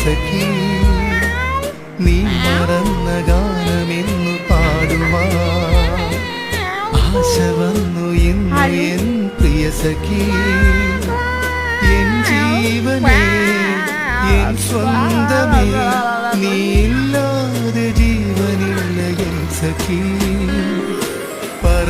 സഖി നീ മറന്ന ഗാനമെന്നു പാടുവാൻ ആശ വന്നു ഇന്നു എൻ പ്രിയ സഖി എൻ ജീവനേ എൻ സ്വന്തമേ നീ ഇല്ലാതെ ജീവനില്ല എൻ സഖി